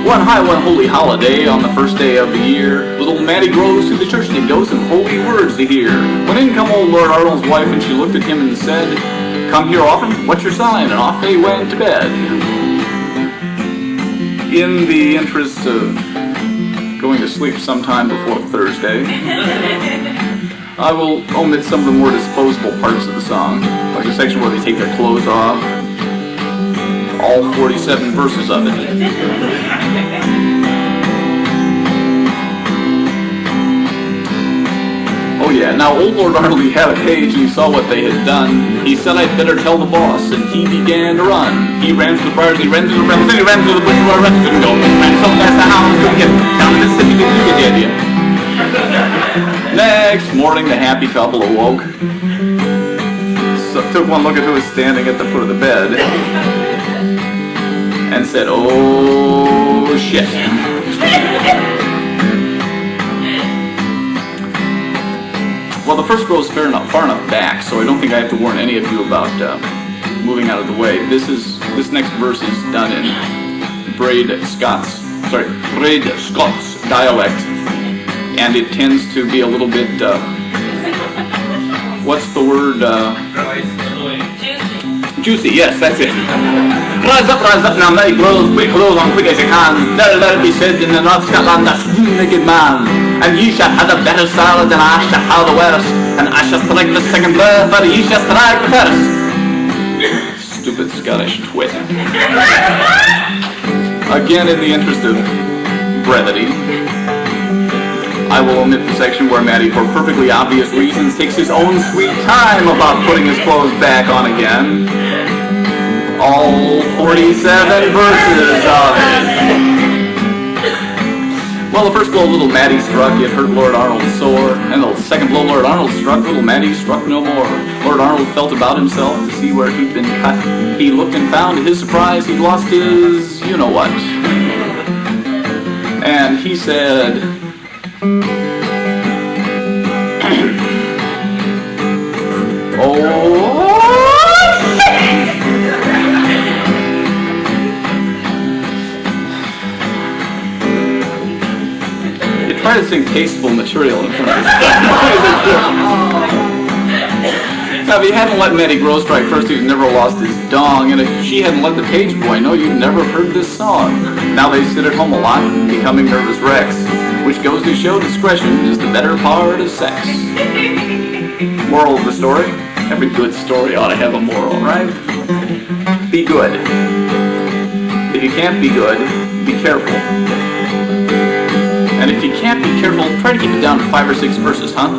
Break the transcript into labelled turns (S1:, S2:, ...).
S1: One high, one holy holiday on the first day of the year. Little Maddie grows to the church to go some holy words to hear. When in come old Lord Arnold's wife, and she looked at him and said, "Come here often? What's your sign?" And off they went to bed. In the interest of going to sleep sometime before Thursday, I will omit some of the more disposable parts of the song, like the section where they take their clothes off, all 47 verses of it. Oh yeah, now old Lord Arnold, he had a page and he saw what they had done. He said, "I'd better tell the boss," and he began to run. He ran through the briars, he ran through the brambles, then he ran through the bush where a rest couldn't go. He ran so fast the hounds couldn't get him. Down in Mississippi, you get the idea. Next morning, the happy couple awoke. So took one look at who was standing at the foot of the bed and said, "Oh shit." Well, the first row is far enough back, so I don't think I have to warn any of you about moving out of the way. This next verse is done in Braid Scots dialect, and it tends to be a little bit, what's the word? Juicy, yes, that's it. Rise up now, Maddie grows, quick clothes on quick as you can. Let it be said in the North Scotland, that's naked man. And ye shall have a better style than I shall have the worst. And I shall strike the second blow, but ye shall strike the first. Stupid Scottish twit. Again, in the interest of brevity, I will omit the section where Maddie, for perfectly obvious reasons, takes his own sweet time about putting his clothes back on again. All 47 verses of it. Well, the first blow little Maddie struck, it hurt Lord Arnold sore. And the second blow Lord Arnold struck, little Maddie struck no more. Lord Arnold felt about himself to see where he'd been cut. He looked and found, to his surprise, he'd lost his you-know-what. And he said, "Oh, you try to sing tasteful material in front of this. Now, if he hadn't let Maddie grow strike first, he'd never lost his dong, and if she hadn't let the page boy know, you'd never heard this song. Now they sit at home a lot, becoming nervous wrecks, which goes to show discretion is the better part of sex. Moral of the story? Every good story ought to have a moral, right? Be good. If you can't be good, be careful. And if you can't be careful, try to keep it down to 5 or 6 verses, huh?